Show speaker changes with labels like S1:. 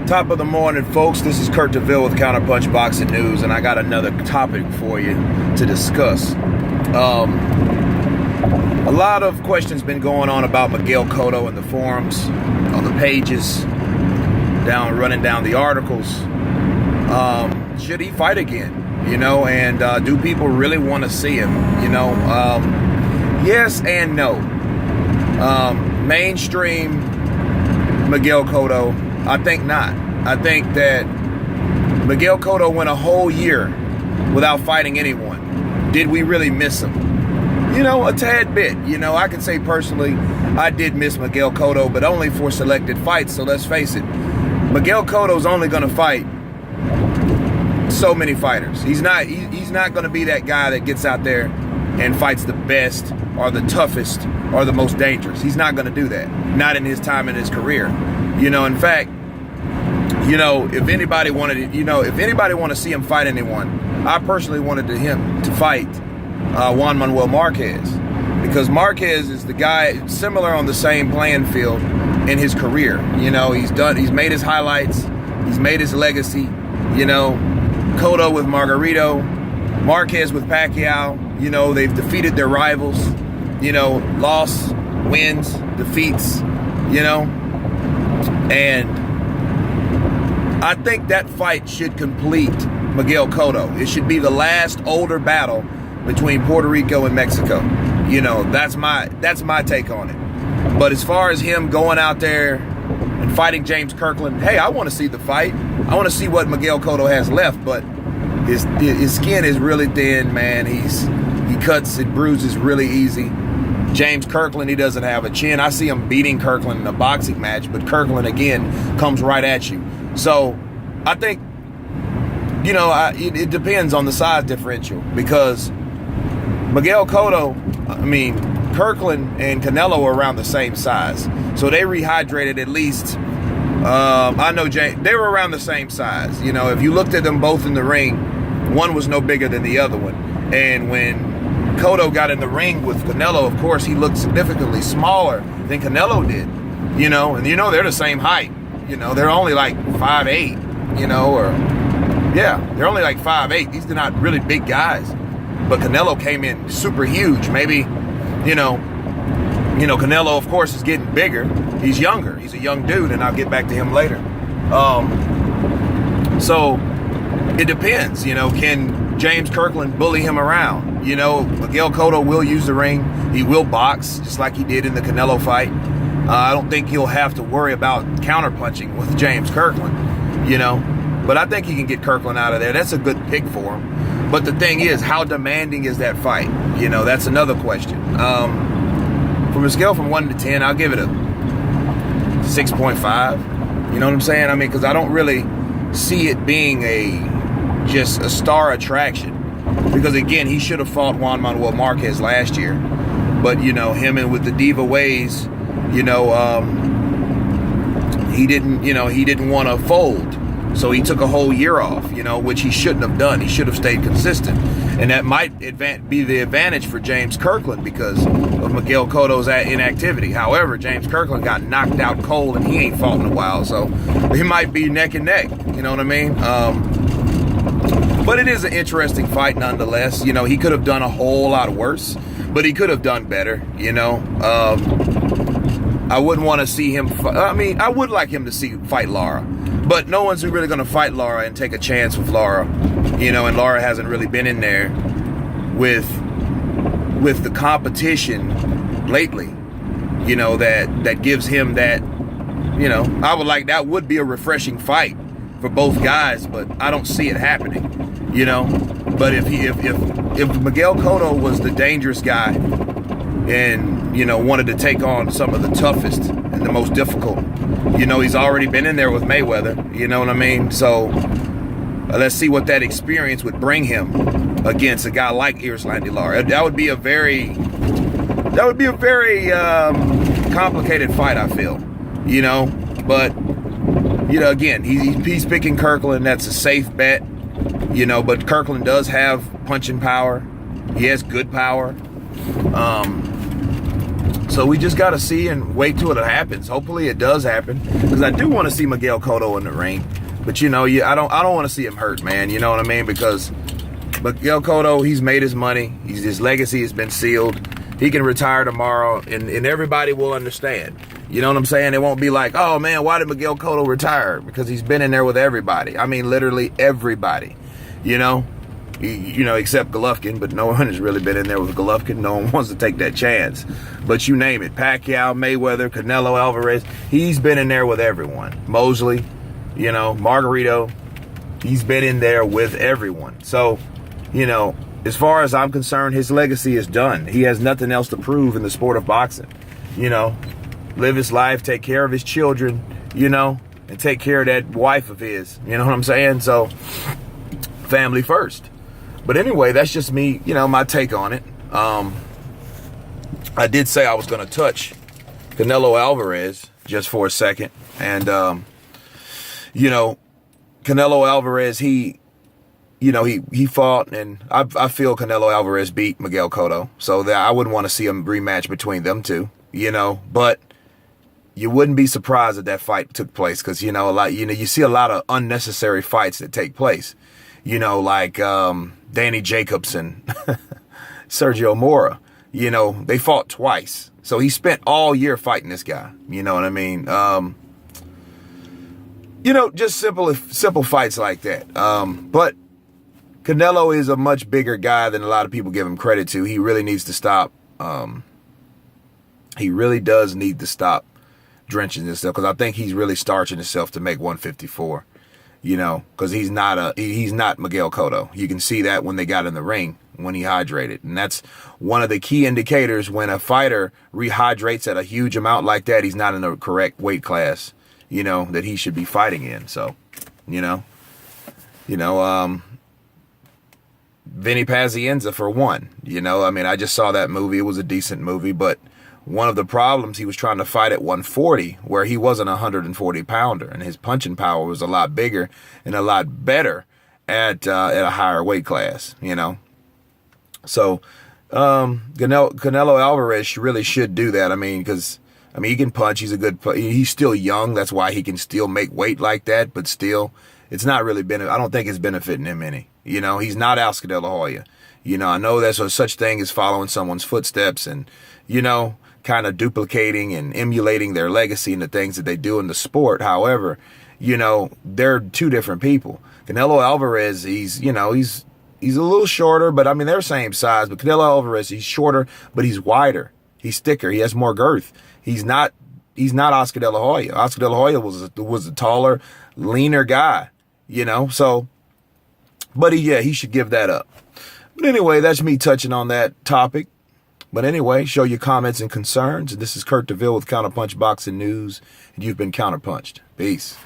S1: Top of the morning, folks. This is Kurt DeVille with Counterpunch Boxing News, and I got another topic for you to discuss. A lot of questions been going on about Miguel Cotto in the forums, on the pages, running down the articles. Should he fight again? And do people really want to see him? Yes and no. Mainstream Miguel Cotto, I think not. I think that Miguel Cotto went a whole year without fighting anyone. Did we really miss him? A tad bit. I can say personally, I did miss Miguel Cotto, but only for selected fights. So let's face it, Miguel Cotto's only going to fight so many fighters. He's not going to be that guy that gets out there and fights the best or the toughest or the most dangerous. He's not going to do that. Not in his time in his career. In fact, if anybody wanted to see him fight anyone, I personally wanted him to fight Juan Manuel Marquez, because Marquez is the guy similar on the same playing field in his career. He's made his highlights, he's made his legacy. Cotto with Margarito, Marquez with Pacquiao. They've defeated their rivals. Loss, wins, defeats. And I think that fight should complete Miguel Cotto. It should be the last older battle between Puerto Rico and Mexico. That's my take on it. But as far as him going out there and fighting James Kirkland, hey, I want to see the fight. I want to see what Miguel Cotto has left, but his skin is really thin, man. He cuts and bruises really easy. James Kirkland, he doesn't have a chin. I see him beating Kirkland in a boxing match, but Kirkland, again, comes right at you. So I think, it depends on the size differential, because Miguel Cotto, Kirkland and Canelo are around the same size. So they rehydrated at least, I know they were around the same size. If you looked at them both in the ring, one was no bigger than the other one. And when Cotto got in the ring with Canelo, of course, he looked significantly smaller than Canelo did. And they're the same height. They're only like 5'8", they're only like 5'8". These are not really big guys. But Canelo came in super huge. Maybe, Canelo, of course, is getting bigger. He's younger. He's a young dude, and I'll get back to him later. So it depends. Can James Kirkland bully him around? Miguel Cotto will use the ring. He will box, just like he did in the Canelo fight. I don't think he'll have to worry about counterpunching with James Kirkland, But I think he can get Kirkland out of there. That's a good pick for him. But the thing is, how demanding is that fight? That's another question. From a scale from 1 to 10, I'll give it a 6.5. You know what I'm saying? Because I don't really see it being just a star attraction. Because again, he should have fought Juan Manuel Marquez last year. But him and with the diva ways, he didn't want to fold. So he took a whole year off, which he shouldn't have done. He should have stayed consistent. And that might be the advantage for James Kirkland because of Miguel Cotto's inactivity. However, James Kirkland got knocked out cold and he ain't fought in a while. So he might be neck and neck. You know what I mean? But it is an interesting fight nonetheless. He could have done a whole lot worse, but he could have done better, I wouldn't want to see him I would like him to fight Lara. But no one's really going to fight Lara and take a chance with Lara. And Lara hasn't really been in there with the competition lately, that gives him that, I would like, that would be a refreshing fight for both guys, but I don't see it happening, But if Miguel Cotto was the dangerous guy and, wanted to take on some of the toughest and the most difficult, he's already been in there with Mayweather, you know what I mean? So let's see what that experience would bring him against a guy like Erislandy Lara. That would be a very complicated fight, I feel, but, again, he's picking Kirkland. That's a safe bet, but Kirkland does have punching power. He has good power. So we just got to see and wait till it happens. Hopefully it does happen, because I do want to see Miguel Cotto in the ring. But I don't want to see him hurt, man. You know what I mean? Because Miguel Cotto, he's made his money. His legacy has been sealed. He can retire tomorrow, and everybody will understand. You know what I'm saying? It won't be like, oh man, why did Miguel Cotto retire? Because he's been in there with everybody. I mean, literally everybody. Except Golovkin, but no one has really been in there with Golovkin. No one wants to take that chance. But you name it, Pacquiao, Mayweather, Canelo Alvarez, he's been in there with everyone. Mosley, Margarito, he's been in there with everyone. So, as far as I'm concerned, his legacy is done. He has nothing else to prove in the sport of boxing. Live his life, take care of his children, and take care of that wife of his. You know what I'm saying? So, family first. But anyway, that's just me, my take on it. I did say I was going to touch Canelo Alvarez just for a second. And, Canelo Alvarez, he fought, and I feel Canelo Alvarez beat Miguel Cotto. So that I wouldn't want to see a rematch between them two, but you wouldn't be surprised that fight took place, because, you see a lot of unnecessary fights that take place. Like Danny Jacobs and Sergio Mora, they fought twice. So he spent all year fighting this guy. You know what I mean? Just simple fights like that. But Canelo is a much bigger guy than a lot of people give him credit to. He really needs to stop. He really does need to stop drenching himself, because I think he's really starching himself to make 154. Because he's not Miguel Cotto. You can see that when they got in the ring, when he hydrated. And that's one of the key indicators when a fighter rehydrates at a huge amount like that, he's not in the correct weight class, that he should be fighting in. So, Vinny Pazienza for one, I just saw that movie. It was a decent movie, but one of the problems, he was trying to fight at 140, where he wasn't a 140 pounder, and his punching power was a lot bigger and a lot better at a higher weight class, So Canelo Alvarez really should do that. Because he can punch. He's still young. That's why he can still make weight like that. But still, it's not really I don't think it's benefiting him any. He's not Oscar De La Hoya. I know there's a such thing as following someone's footsteps and, kind of duplicating and emulating their legacy and the things that they do in the sport. However, they're two different people. Canelo Alvarez, he's a little shorter, but they're same size. But Canelo Alvarez, he's shorter, but he's wider. He's thicker. He has more girth. He's not Oscar De La Hoya. Oscar De La Hoya was a taller, leaner guy, So, but he should give that up. But anyway, that's me touching on that topic. But anyway, show your comments and concerns. This is Kurt DeVille with Counterpunch Boxing News, and you've been counterpunched. Peace.